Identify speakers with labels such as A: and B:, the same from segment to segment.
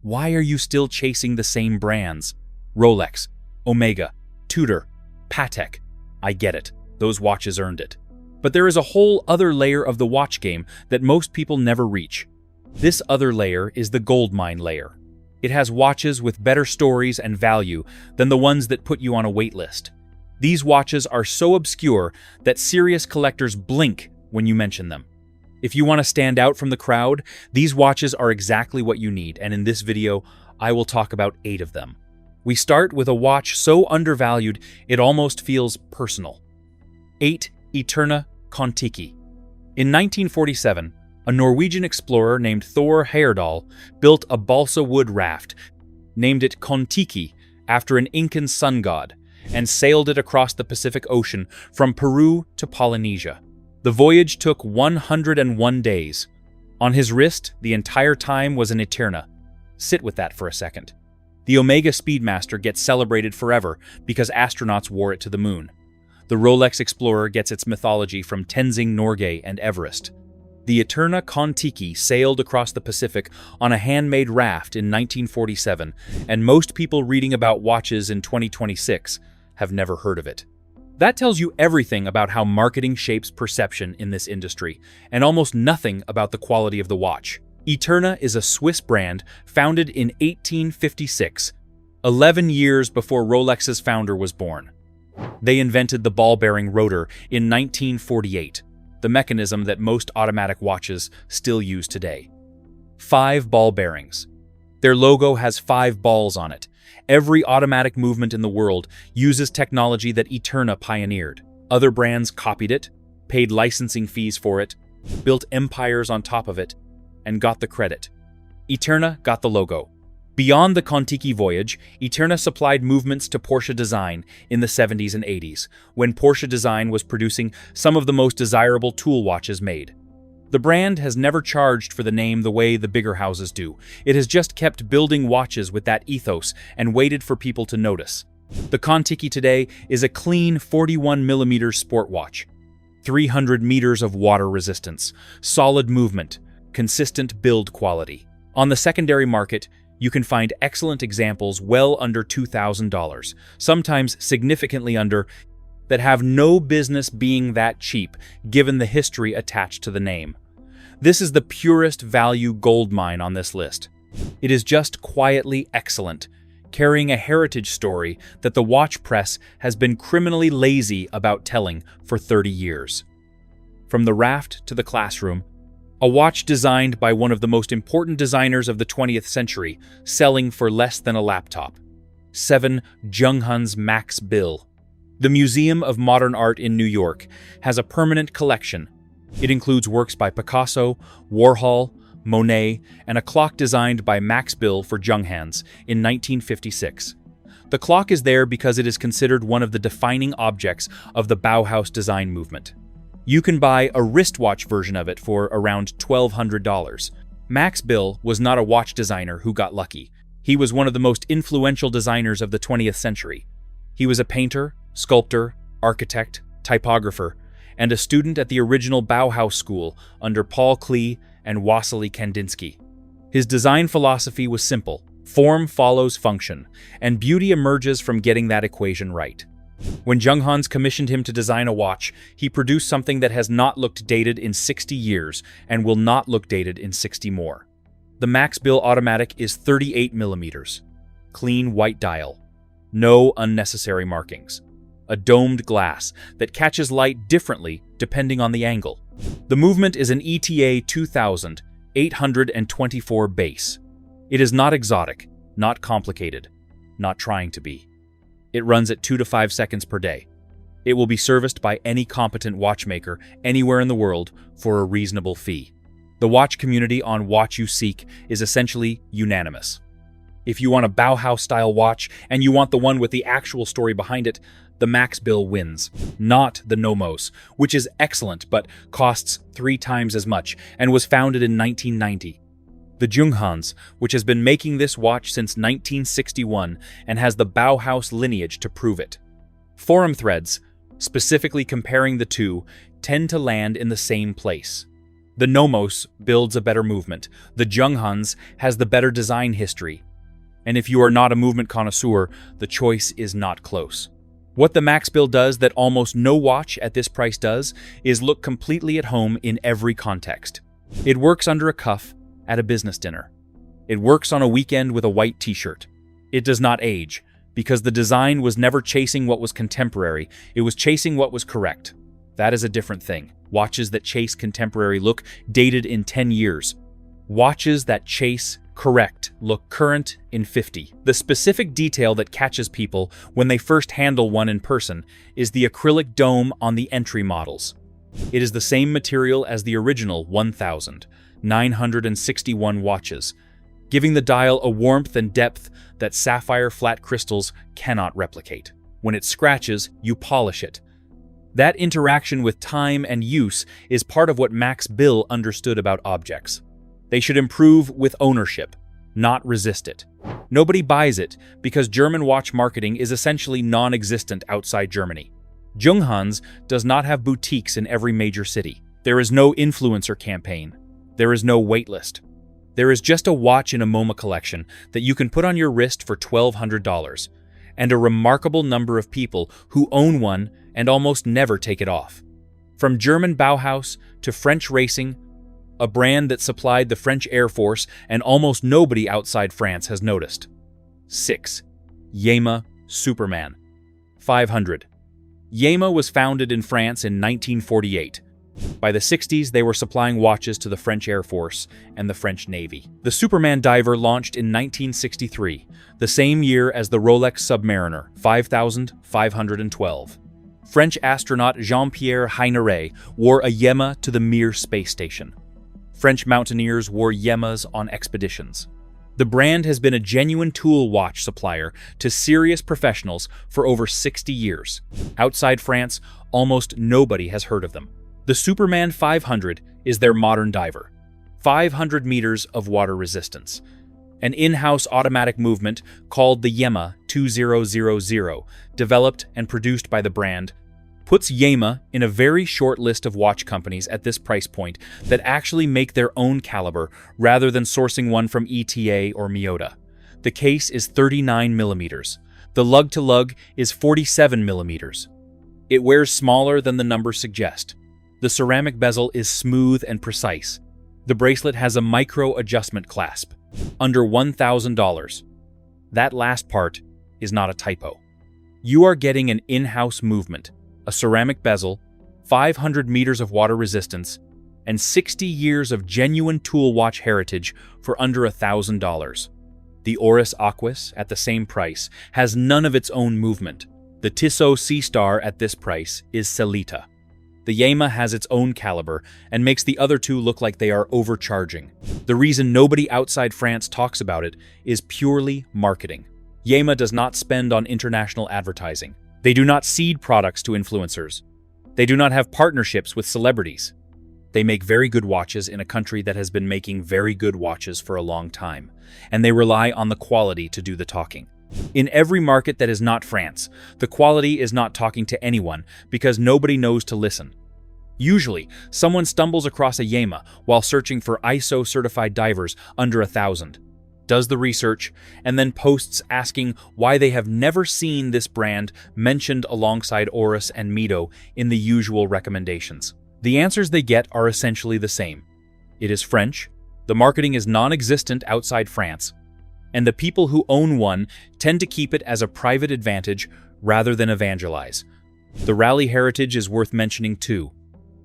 A: Why are you still chasing the same brands? Rolex, Omega, Tudor, Patek. I get it. Those watches earned it. But there is a whole other layer of the watch game that most people never reach. This other layer is the goldmine layer. It has watches with better stories and value than the ones that put you on a waitlist. These watches are so obscure that serious collectors blink when you mention them. If you want to stand out from the crowd, these watches are exactly what you need, and in this video, I will talk about 8 of them. We start with a watch so undervalued it almost feels personal. 8. Eterna Kontiki. In 1947, a Norwegian explorer named Thor Heyerdahl built a balsa wood raft, named it Kontiki after an Incan sun god, and sailed it across the Pacific Ocean from Peru to Polynesia. The voyage took 101 days. On his wrist, the entire time was an Eterna. Sit with that for a second. The Omega Speedmaster gets celebrated forever because astronauts wore it to the moon. The Rolex Explorer gets its mythology from Tenzing Norgay and Everest. The Eterna Kontiki sailed across the Pacific on a handmade raft in 1947, and most people reading about watches in 2026 have never heard of it. That tells you everything about how marketing shapes perception in this industry, and almost nothing about the quality of the watch. Eterna is a Swiss brand founded in 1856, 11 years before Rolex's founder was born. They invented the ball-bearing rotor in 1948, the mechanism that most automatic watches still use today. 5 ball bearings. Their logo has 5 balls on it. Every automatic movement in the world uses technology that Eterna pioneered. Other brands copied it, paid licensing fees for it, built empires on top of it, and got the credit. Eterna got the logo. Beyond the Kontiki voyage, Eterna supplied movements to Porsche Design in the 70s and 80s, when Porsche Design was producing some of the most desirable tool watches made. The brand has never charged for the name the way the bigger houses do. It has just kept building watches with that ethos and waited for people to notice. The Kontiki today is a clean 41mm sport watch. 300 meters of water resistance, solid movement, consistent build quality. On the secondary market, you can find excellent examples well under $2,000, sometimes significantly under, that have no business being that cheap, given the history attached to the name. This is the purest value gold mine on this list. It is just quietly excellent, carrying a heritage story that the watch press has been criminally lazy about telling for 30 years. From the raft to the classroom, a watch designed by one of the most important designers of the 20th century, selling for less than a laptop. 7. Junghun's Max Bill. The Museum of Modern Art in New York has a permanent collection. It includes works by Picasso, Warhol, Monet, and a clock designed by Max Bill for Junghans in 1956. The clock is there because it is considered one of the defining objects of the Bauhaus design movement. You can buy a wristwatch version of it for around $1,200. Max Bill was not a watch designer who got lucky. He was one of the most influential designers of the 20th century. He was a painter, sculptor, architect, typographer, and a student at the original Bauhaus school under Paul Klee and Wassily Kandinsky. His design philosophy was simple: form follows function, and beauty emerges from getting that equation right. When Junghans commissioned him to design a watch, he produced something that has not looked dated in 60 years and will not look dated in 60 more. The Max Bill automatic is 38mm, clean white dial, no unnecessary markings, a domed glass that catches light differently depending on the angle. The movement is an ETA 2824 base. It is not exotic, not complicated, not trying to be. It runs at 2 to 5 seconds per day. It will be serviced by any competent watchmaker anywhere in the world for a reasonable fee. The watch community on Watch You Seek is essentially unanimous. If you want a Bauhaus-style watch and you want the one with the actual story behind it, the Max Bill wins, not the Nomos, which is excellent but costs 3 times as much and was founded in 1990. The Junghans, which has been making this watch since 1961 and has the Bauhaus lineage to prove it. Forum threads, specifically comparing the two, tend to land in the same place. The Nomos builds a better movement. The Junghans has the better design history. And if you are not a movement connoisseur, the choice is not close. What the Max Bill does that almost no watch at this price does is look completely at home in every context. It works under a cuff at a business dinner. It works on a weekend with a white t-shirt. It does not age, because the design was never chasing what was contemporary, it was chasing what was correct. That is a different thing. Watches that chase contemporary look dated in 10 years. Watches that chase correct look current in 50. The specific detail that catches people when they first handle one in person is the acrylic dome on the entry models. It is the same material as the original 1,961 watches, giving the dial a warmth and depth that sapphire flat crystals cannot replicate. When it scratches, you polish it. That interaction with time and use is part of what Max Bill understood about objects. They should improve with ownership, not resist it. Nobody buys it because German watch marketing is essentially non-existent outside Germany. Junghans does not have boutiques in every major city. There is no influencer campaign. There is no waitlist. There is just a watch in a MoMA collection that you can put on your wrist for $1,200, and a remarkable number of people who own one and almost never take it off. From German Bauhaus to French racing, a brand that supplied the French Air Force and almost nobody outside France has noticed. 6. Yema Superman 500. Yema was founded in France in 1948. By the 60s, they were supplying watches to the French Air Force and the French Navy. The Superman diver launched in 1963, the same year as the Rolex Submariner, 5,512. French astronaut Jean-Pierre Heineray wore a Yema to the Mir space station. French mountaineers wore Yemas on expeditions. The brand has been a genuine tool watch supplier to serious professionals for over 60 years. Outside France, almost nobody has heard of them. The Superman 500 is their modern diver. 500 meters of water resistance. An in-house automatic movement called the Yema 2000, developed and produced by the brand, puts Yema in a very short list of watch companies at this price point that actually make their own caliber rather than sourcing one from ETA or Miyota. The case is 39 millimeters. The lug-to-lug is 47 millimeters. It wears smaller than the numbers suggest. The ceramic bezel is smooth and precise. The bracelet has a micro-adjustment clasp, under $1,000. That last part is not a typo. You are getting an in-house movement, a ceramic bezel, 500 meters of water resistance, and 60 years of genuine tool watch heritage for under $1,000. The Oris Aquis, at the same price, has none of its own movement. The Tissot Sea-Star at this price is Celita. The Yema has its own caliber and makes the other two look like they are overcharging. The reason nobody outside France talks about it is purely marketing. Yema does not spend on international advertising. They do not seed products to influencers. They do not have partnerships with celebrities. They make very good watches in a country that has been making very good watches for a long time, and they rely on the quality to do the talking. In every market that is not France, the quality is not talking to anyone because nobody knows to listen. Usually, someone stumbles across a Yema while searching for ISO-certified divers under 1,000, does the research, and then posts asking why they have never seen this brand mentioned alongside Oris and Mito in the usual recommendations. The answers they get are essentially the same. It is French, the marketing is non-existent outside France, and the people who own one tend to keep it as a private advantage rather than evangelize. The rally heritage is worth mentioning too.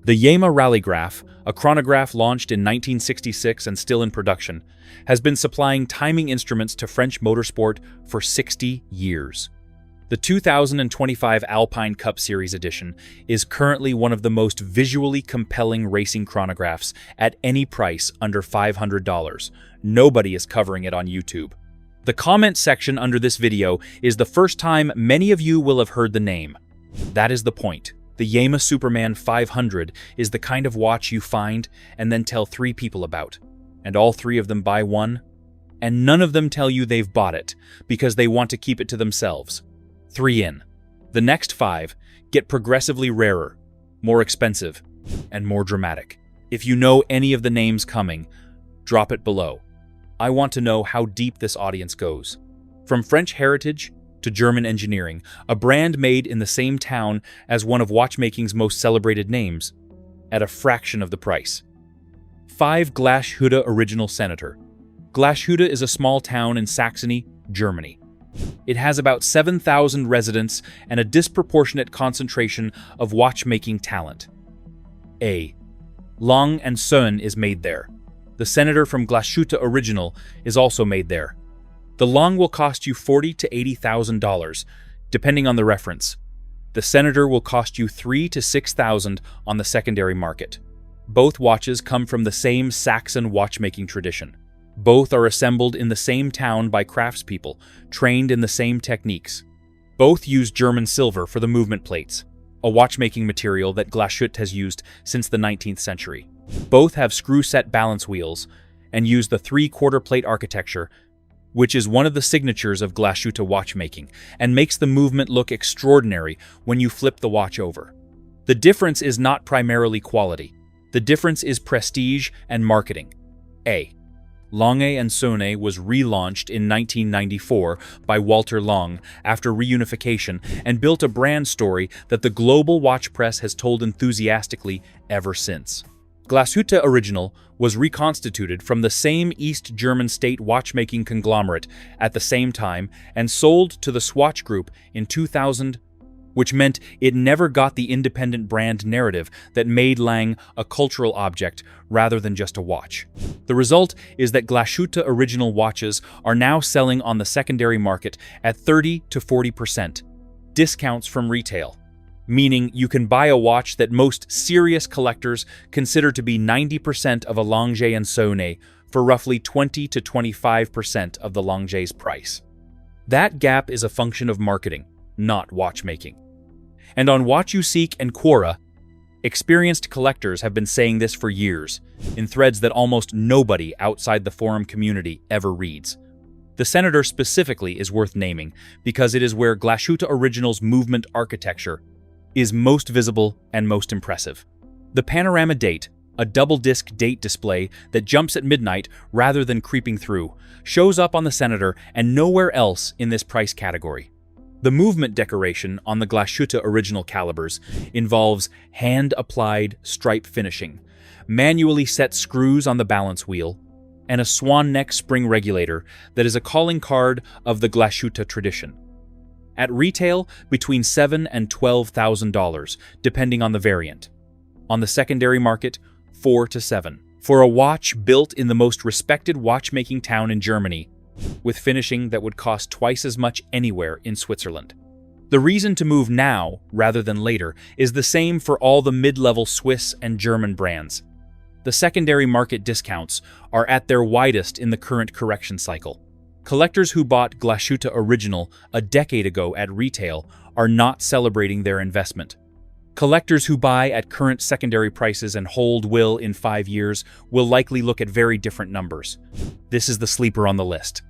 A: The Yema Rallygraph, a chronograph launched in 1966 and still in production, has been supplying timing instruments to French motorsport for 60 years. The 2025 Alpine Cup Series edition is currently one of the most visually compelling racing chronographs at any price under $500. Nobody is covering it on YouTube. The comment section under this video is the first time many of you will have heard the name. That is the point. The Yema Superman 500 is the kind of watch you find and then tell 3 people about, and all 3 of them buy one, and none of them tell you they've bought it because they want to keep it to themselves. 3 in. The next 5 get progressively rarer, more expensive, and more dramatic. If you know any of the names coming, drop it below. I want to know how deep this audience goes. From French heritage to German engineering, a brand made in the same town as one of watchmaking's most celebrated names, at a fraction of the price. 5 Glashütte Original Senator. Glashütte is a small town in Saxony, Germany. It has about 7,000 residents and a disproportionate concentration of watchmaking talent. A. Lang and Söhne is made there. The Senator from Glashütte Original is also made there. The Lang will cost you $40,000 to $80,000, depending on the reference. The Senator will cost you $3,000 to $6,000 on the secondary market. Both watches come from the same Saxon watchmaking tradition. Both are assembled in the same town by craftspeople, trained in the same techniques. Both use German silver for the movement plates, a watchmaking material that Glashütte has used since the 19th century. Both have screw-set balance wheels and use the 3/4 plate architecture, which is one of the signatures of Glashütte watchmaking and makes the movement look extraordinary when you flip the watch over. The difference is not primarily quality. The difference is prestige and marketing. A. Lange and Söhne was relaunched in 1994 by Walter Lang after reunification and built a brand story that the global watch press has told enthusiastically ever since. Glashütte Original was reconstituted from the same East German state watchmaking conglomerate at the same time and sold to the Swatch Group in 2000, which meant it never got the independent brand narrative that made Lang a cultural object rather than just a watch. The result is that Glashütte Original watches are now selling on the secondary market at 30 to 40% discounts from retail, meaning you can buy a watch that most serious collectors consider to be 90% of a Lange and Söhne for roughly 20 to 25% of the Lange's price. That gap is a function of marketing, not watchmaking. And on Watch You Seek and Quora, experienced collectors have been saying this for years, in threads that almost nobody outside the forum community ever reads. The Senator specifically is worth naming because it is where Glashütte Original's movement architecture is most visible and most impressive. The panorama date, a double-disc date display that jumps at midnight rather than creeping through, shows up on the Senator and nowhere else in this price category. The movement decoration on the Glashütte Original calibers involves hand-applied stripe finishing, manually set screws on the balance wheel, and a swan neck spring regulator that is a calling card of the Glashütte tradition. At retail, between $7,000 and $12,000, depending on the variant. On the secondary market, $4,000 to $7,000. For a watch built in the most respected watchmaking town in Germany, with finishing that would cost twice as much anywhere in Switzerland. The reason to move now, rather than later, is the same for all the mid-level Swiss and German brands. The secondary market discounts are at their widest in the current correction cycle. Collectors who bought Glashütte Original a decade ago at retail are not celebrating their investment. Collectors who buy at current secondary prices and hold will in 5 years will likely look at very different numbers. This is the sleeper on the list.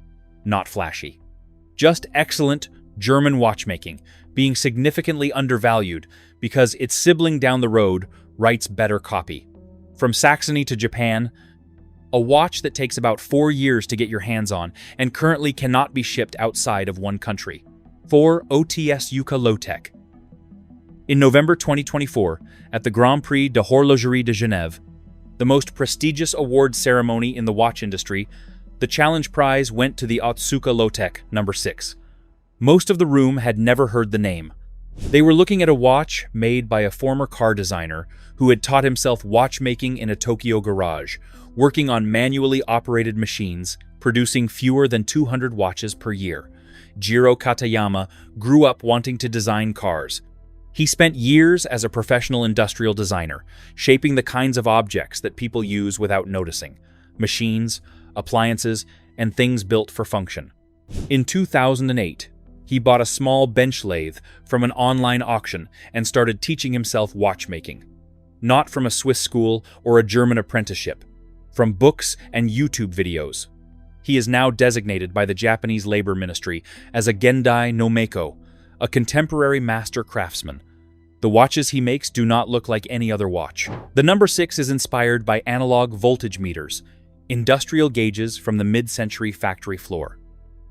A: Not flashy. Just excellent German watchmaking, being significantly undervalued because its sibling down the road writes better copy. From Saxony to Japan, a watch that takes about 4 years to get your hands on and currently cannot be shipped outside of one country. 4 OTS Yuka Low-Tech. In November 2024, at the Grand Prix de Horlogerie de Genève, the most prestigious award ceremony in the watch industry, the challenge prize went to the Otsuka Low-Tech No. 6. Most of the room had never heard the name. They were looking at a watch made by a former car designer who had taught himself watchmaking in a Tokyo garage, working on manually operated machines, producing fewer than 200 watches per year. Jiro Katayama grew up wanting to design cars. He spent years as a professional industrial designer, shaping the kinds of objects that people use without noticing: machines, appliances, and things built for function. In 2008, he bought a small bench lathe from an online auction and started teaching himself watchmaking. Not from a Swiss school or a German apprenticeship, from books and YouTube videos. He is now designated by the Japanese Labor Ministry as a Gendai no Meiko, a contemporary master craftsman. The watches he makes do not look like any other watch. The number 6 is inspired by analog voltage meters, industrial gauges from the mid-century factory floor.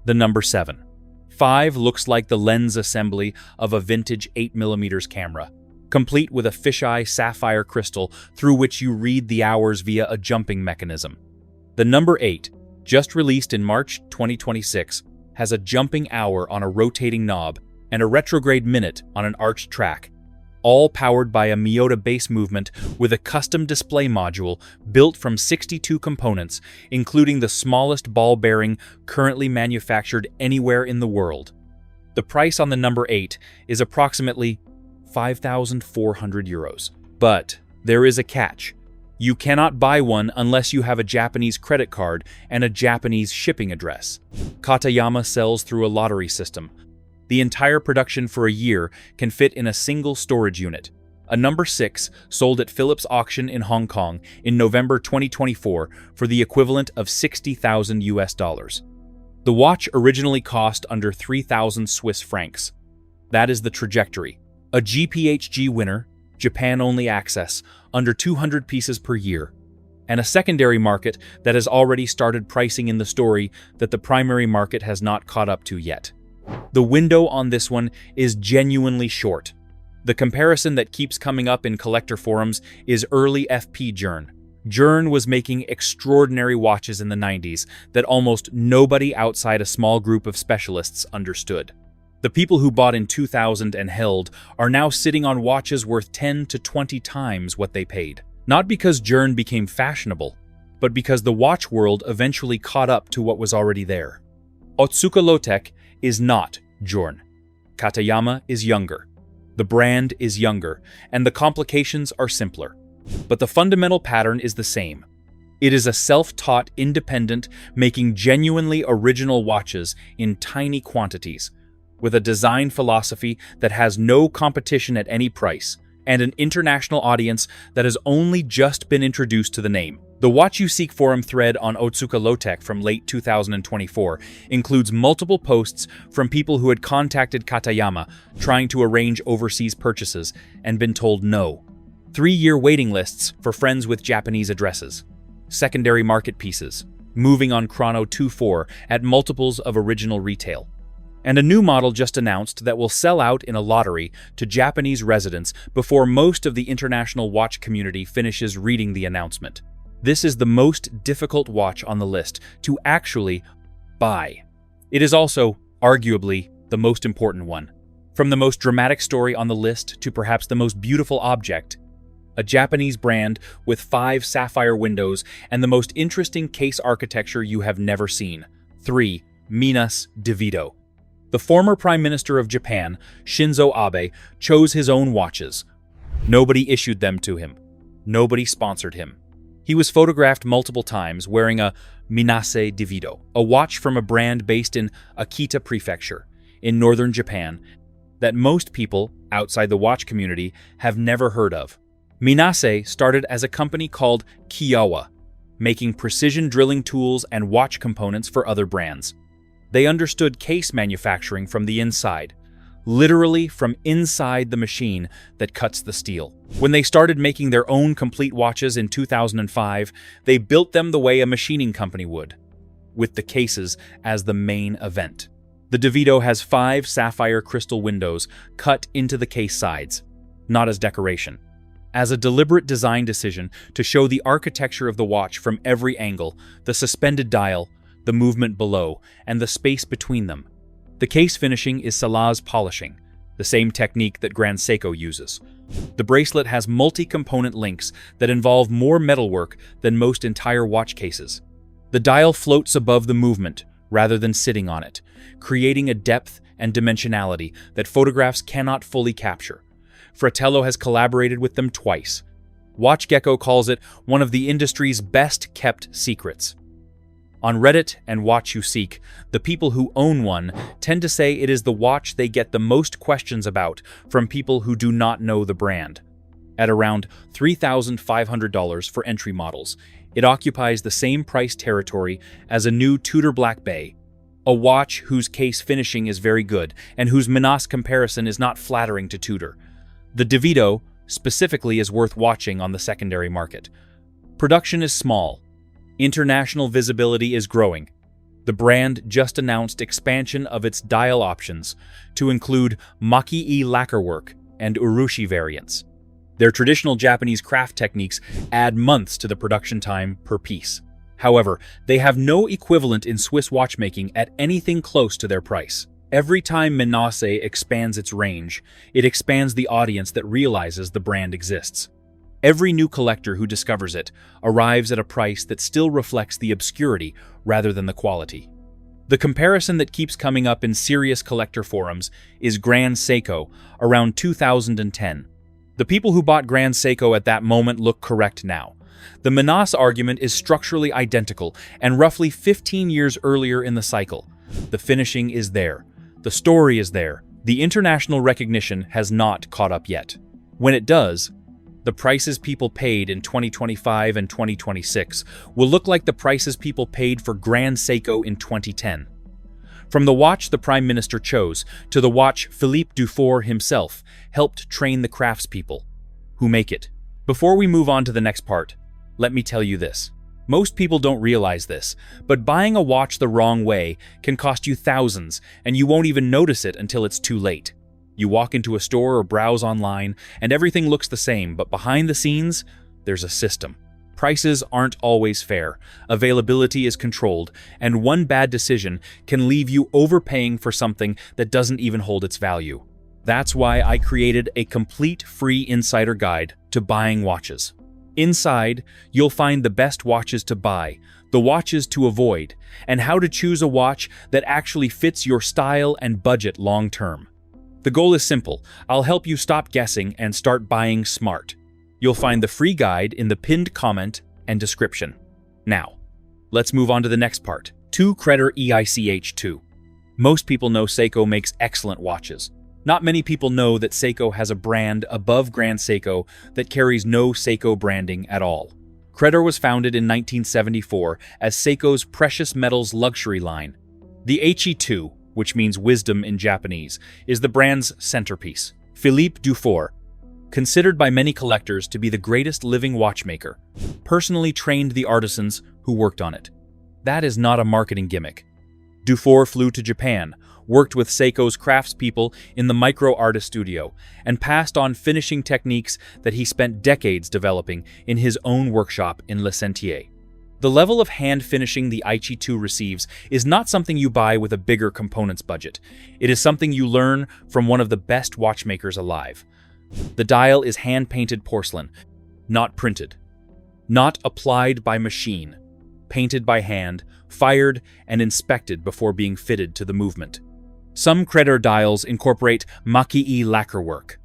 A: The number 7. 5 looks like the lens assembly of a vintage 8mm camera, complete with a fisheye sapphire crystal through which you read the hours via a jumping mechanism. The number 8, just released in March 2026, has a jumping hour on a rotating knob and a retrograde minute on an arched track, all powered by a Miyota base movement with a custom display module built from 62 components, including the smallest ball bearing currently manufactured anywhere in the world. The price on the number 8 is approximately 5,400 euros. But there is a catch. You cannot buy one unless you have a Japanese credit card and a Japanese shipping address. Katayama sells through a lottery system. The entire production for a year can fit in a single storage unit. A number 6 sold at Phillips Auction in Hong Kong in November 2024 for the equivalent of 60,000 US dollars. The watch originally cost under 3,000 Swiss francs. That is the trajectory. A GPHG winner, Japan-only access, under 200 pieces per year, and a secondary market that has already started pricing in the story that the primary market has not caught up to yet. The window on this one is genuinely short. The comparison that keeps coming up in collector forums is early FP Journe. Journe was making extraordinary watches in the 90s that almost nobody outside a small group of specialists understood. The people who bought in 2000 and held are now sitting on watches worth 10 to 20 times what they paid. Not because Journe became fashionable, but because the watch world eventually caught up to what was already there. Otsuka Lotek is not Journe. Katayama is younger. The brand is younger, and the complications are simpler. But the fundamental pattern is the same. It is a self-taught independent making genuinely original watches in tiny quantities, with a design philosophy that has no competition at any price, and an international audience that has only just been introduced to the name. The Watch You Seek forum thread on Otsuka Lotek from late 2024 includes multiple posts from people who had contacted Katayama trying to arrange overseas purchases and been told no. 3-year waiting lists for friends with Japanese addresses. Secondary market pieces, moving on Chrono 2.4 at multiples of original retail. And a new model just announced that will sell out in a lottery to Japanese residents before most of the international watch community finishes reading the announcement. This is the most difficult watch on the list to actually buy. It is also, arguably, the most important one. From the most dramatic story on the list to perhaps the most beautiful object, a Japanese brand with 5 sapphire windows and the most interesting case architecture you have never seen. 3. Minas DeVito. The former Prime Minister of Japan, Shinzo Abe, chose his own watches. Nobody issued them to him. Nobody sponsored him. He was photographed multiple times wearing a Minase DeVito, a watch from a brand based in Akita Prefecture, in northern Japan, that most people outside the watch community have never heard of. Minase started as a company called Kiyawa, making precision drilling tools and watch components for other brands. They understood case manufacturing from the inside, literally from inside the machine that cuts the steel. When they started making their own complete watches in 2005, they built them the way a machining company would, with the cases as the main event. The DeVito has 5 sapphire crystal windows cut into the case sides, not as decoration, as a deliberate design decision to show the architecture of the watch from every angle, the suspended dial, the movement below, and the space between them. The case finishing is Salaz polishing, the same technique that Grand Seiko uses. The bracelet has multi-component links that involve more metalwork than most entire watch cases. The dial floats above the movement rather than sitting on it, creating a depth and dimensionality that photographs cannot fully capture. Fratello has collaborated with them twice. WatchGecko calls it one of the industry's best-kept secrets. On Reddit and Watch You Seek, the people who own one tend to say it is the watch they get the most questions about from people who do not know the brand. At around $3,500 for entry models, it occupies the same price territory as a new Tudor Black Bay, a watch whose case finishing is very good and whose Minas comparison is not flattering to Tudor. The Davido, specifically, is worth watching on the secondary market. Production is small. International visibility is growing. The brand just announced expansion of its dial options to include maki-e lacquerwork and urushi variants. Their traditional Japanese craft techniques add months to the production time per piece. However, they have no equivalent in Swiss watchmaking at anything close to their price. Every time Menase expands its range, it expands the audience that realizes the brand exists. Every new collector who discovers it arrives at a price that still reflects the obscurity rather than the quality. The comparison that keeps coming up in serious collector forums is Grand Seiko around 2010. The people who bought Grand Seiko at that moment look correct now. The Menase argument is structurally identical and roughly 15 years earlier in the cycle. The finishing is there. The story is there. The international recognition has not caught up yet. When it does, the prices people paid in 2025 and 2026 will look like the prices people paid for Grand Seiko in 2010. From the watch the Prime Minister chose to the watch Philippe Dufour himself helped train the craftspeople who make it. Before we move on to the next part, let me tell you this. Most people don't realize this, but buying a watch the wrong way can cost you thousands, and you won't even notice it until it's too late. You walk into a store or browse online, and everything looks the same, but behind the scenes, there's a system. Prices aren't always fair, availability is controlled, and one bad decision can leave you overpaying for something that doesn't even hold its value. That's why I created a complete free insider guide to buying watches. Inside, you'll find the best watches to buy, the watches to avoid, and how to choose a watch that actually fits your style and budget long term. The goal is simple. I'll help you stop guessing and start buying smart. You'll find the free guide in the pinned comment and description. Now, let's move on to the next part. 2 Creditor EICH2. Most people know Seiko makes excellent watches. Not many people know that Seiko has a brand above Grand Seiko that carries no Seiko branding at all. Creditor was founded in 1974 as Seiko's precious metals luxury line. The HE2, which means wisdom in Japanese, is the brand's centerpiece. Philippe Dufour, considered by many collectors to be the greatest living watchmaker, personally trained the artisans who worked on it. That is not a marketing gimmick. Dufour flew to Japan, worked with Seiko's craftspeople in the micro-artist studio, and passed on finishing techniques that he spent decades developing in his own workshop in Le Sentier. The level of hand finishing the HE2 receives is not something you buy with a bigger components budget. It is something you learn from one of the best watchmakers alive. The dial is hand-painted porcelain, not printed. Not applied by machine. Painted by hand, fired and inspected before being fitted to the movement. Some Creditor dials incorporate maki-e lacquerwork,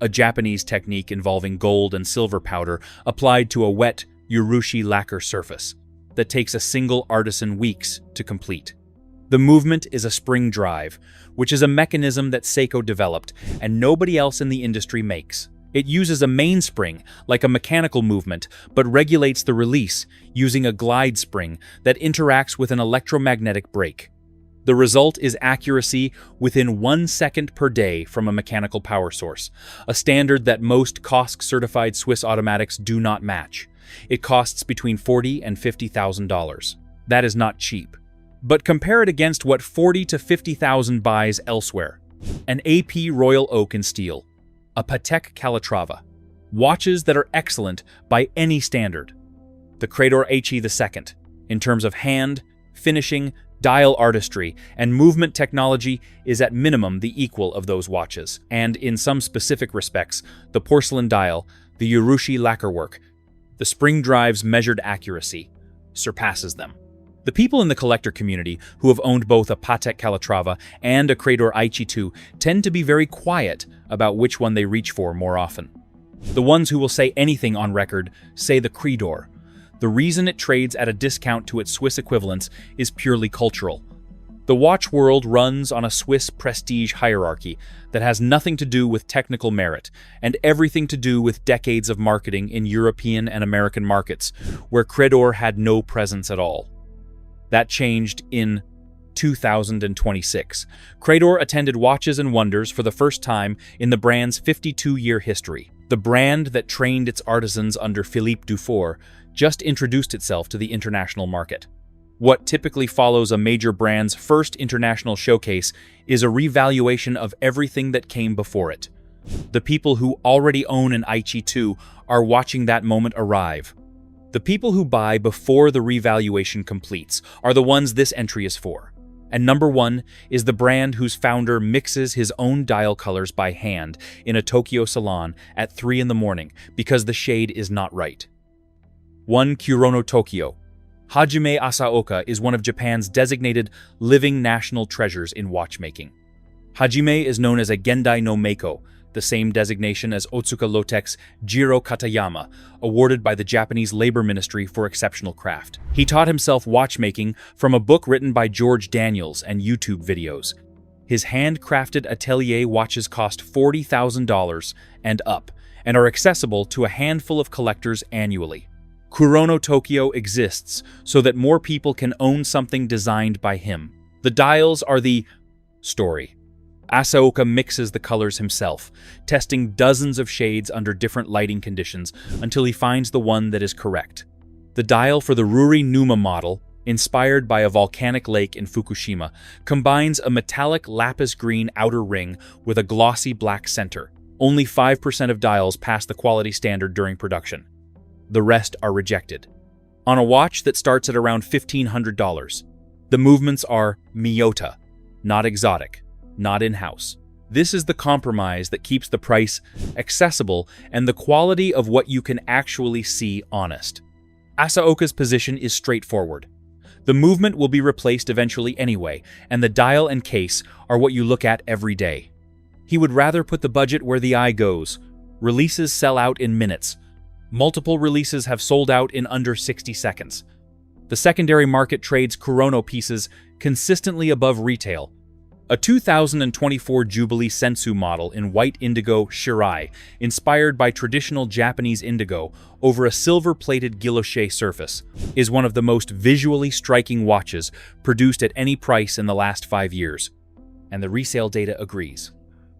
A: a Japanese technique involving gold and silver powder applied to a wet urushi lacquer surface that takes a single artisan weeks to complete. The movement is a spring drive, which is a mechanism that Seiko developed and nobody else in the industry makes. It uses a mainspring, like a mechanical movement, but regulates the release using a glide spring that interacts with an electromagnetic brake. The result is accuracy within 1 second per day from a mechanical power source, a standard that most COSC-certified Swiss automatics do not match. It costs between $40,000 and $50,000. That is not cheap. But compare it against what $40,000 to $50,000 buys elsewhere. An AP Royal Oak in steel, a Patek Calatrava, watches that are excellent by any standard. The Creditor HE2, in terms of hand, finishing, dial artistry, and movement technology, is at minimum the equal of those watches, and in some specific respects, the porcelain dial, the urushi lacquerwork, the spring drive's measured accuracy, surpasses them. The people in the collector community who have owned both a Patek Calatrava and a Creditor HE2 tend to be very quiet about which one they reach for more often. The ones who will say anything on record say the Creditor. The reason it trades at a discount to its Swiss equivalents is purely cultural. The watch world runs on a Swiss prestige hierarchy that has nothing to do with technical merit and everything to do with decades of marketing in European and American markets, where Creditor had no presence at all. That changed in 2026. Credor attended Watches and Wonders for the first time in the brand's 52-year history. The brand that trained its artisans under Philippe Dufour just introduced itself to the international market. What typically follows a major brand's first international showcase is a revaluation of everything that came before it. The people who already own an Aichi 2 are watching that moment arrive. The people who buy before the revaluation completes are the ones this entry is for. And number one is the brand whose founder mixes his own dial colors by hand in a Tokyo salon at 3 in the morning because the shade is not right. 1. Kurono Tokyo. Hajime Asaoka is one of Japan's designated living national treasures in watchmaking. Hajime is known as a Gendai no Meiko, the same designation as Otsuka Lotec's Jiro Katayama, awarded by the Japanese Labor Ministry for exceptional craft. He taught himself watchmaking from a book written by George Daniels and YouTube videos. His handcrafted atelier watches cost $40,000 and up, and are accessible to a handful of collectors annually. Kurono Tokyo exists so that more people can own something designed by him. The dials are the story. Asaoka mixes the colors himself, testing dozens of shades under different lighting conditions until he finds the one that is correct. The dial for the Ruri Numa model, inspired by a volcanic lake in Fukushima, combines a metallic lapis green outer ring with a glossy black center. Only 5% of dials pass the quality standard during production. The rest are rejected. On a watch that starts at around $1,500, the movements are Miyota, not exotic, not in-house. This is the compromise that keeps the price accessible and the quality of what you can actually see honest. Asaoka's position is straightforward. The movement will be replaced eventually anyway, and the dial and case are what you look at every day. He would rather put the budget where the eye goes. Releases sell out in minutes. Multiple releases have sold out in under 60 seconds. The secondary market trades Kurono pieces consistently above retail. A 2024 Jubilee Sensu model in white indigo Shirai, inspired by traditional Japanese indigo over a silver-plated guilloche surface, is one of the most visually striking watches produced at any price in the last 5 years. And the resale data agrees.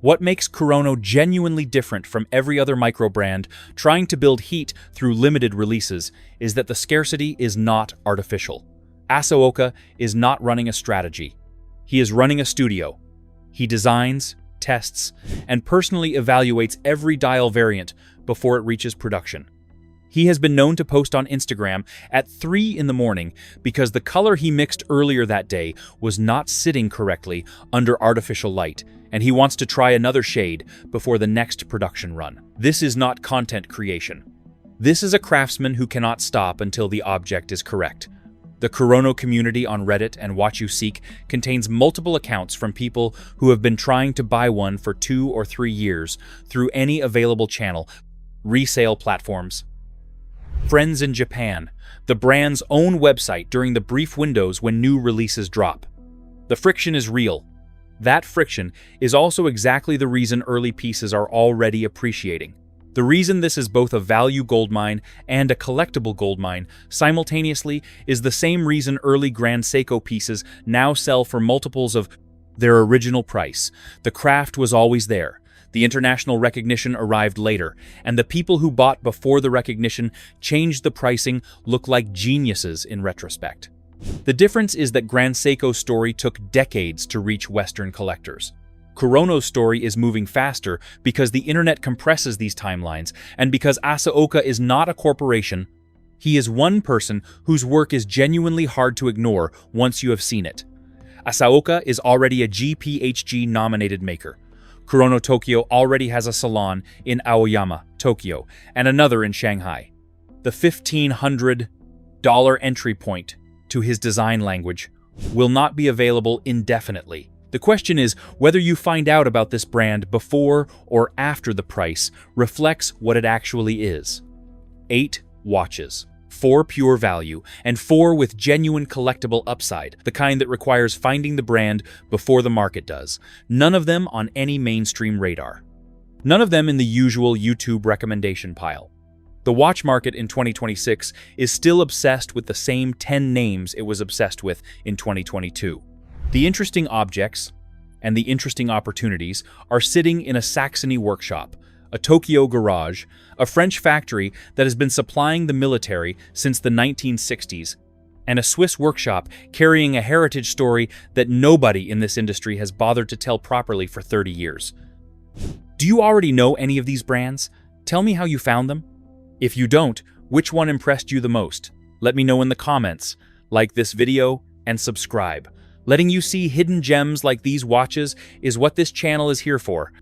A: What makes Kurono genuinely different from every other micro brand trying to build heat through limited releases is that the scarcity is not artificial. Asaoka is not running a strategy. He is running a studio. He designs, tests, and personally evaluates every dial variant before it reaches production. He has been known to post on Instagram at 3 in the morning because the color he mixed earlier that day was not sitting correctly under artificial light, and he wants to try another shade before the next production run. This is not content creation. This is a craftsman who cannot stop until the object is correct. The Kurono community on Reddit and Watch You Seek contains multiple accounts from people who have been trying to buy one for 2 or 3 years through any available channel, resale platforms. Friends in Japan, the brand's own website during the brief windows when new releases drop. The friction is real. That friction is also exactly the reason early pieces are already appreciating. The reason this is both a value gold mine and a collectible gold mine simultaneously is the same reason early Grand Seiko pieces now sell for multiples of their original price. The craft was always there. The international recognition arrived later, and the people who bought before the recognition changed the pricing look like geniuses in retrospect. The difference is that Grand Seiko's story took decades to reach Western collectors. Kurono's story is moving faster because the internet compresses these timelines, and because Asaoka is not a corporation. He is one person whose work is genuinely hard to ignore once you have seen it. Asaoka is already a GPHG-nominated maker. Kurono Tokyo already has a salon in Aoyama, Tokyo, and another in Shanghai. The $1,500 entry point to his design language will not be available indefinitely. The question is whether you find out about this brand before or after the price reflects what it actually is. 8 watches, 4 pure value, and 4 with genuine collectible upside, the kind that requires finding the brand before the market does. None of them on any mainstream radar. None of them in the usual YouTube recommendation pile. The watch market in 2026 is still obsessed with the same 10 names it was obsessed with in 2022. The interesting objects and the interesting opportunities are sitting in a Saxony workshop, a Tokyo garage, a French factory that has been supplying the military since the 1960s, and a Swiss workshop carrying a heritage story that nobody in this industry has bothered to tell properly for 30 years. Do you already know any of these brands? Tell me how you found them. If you don't, which one impressed you the most? Let me know in the comments. Like this video and subscribe. Letting you see hidden gems like these watches is what this channel is here for.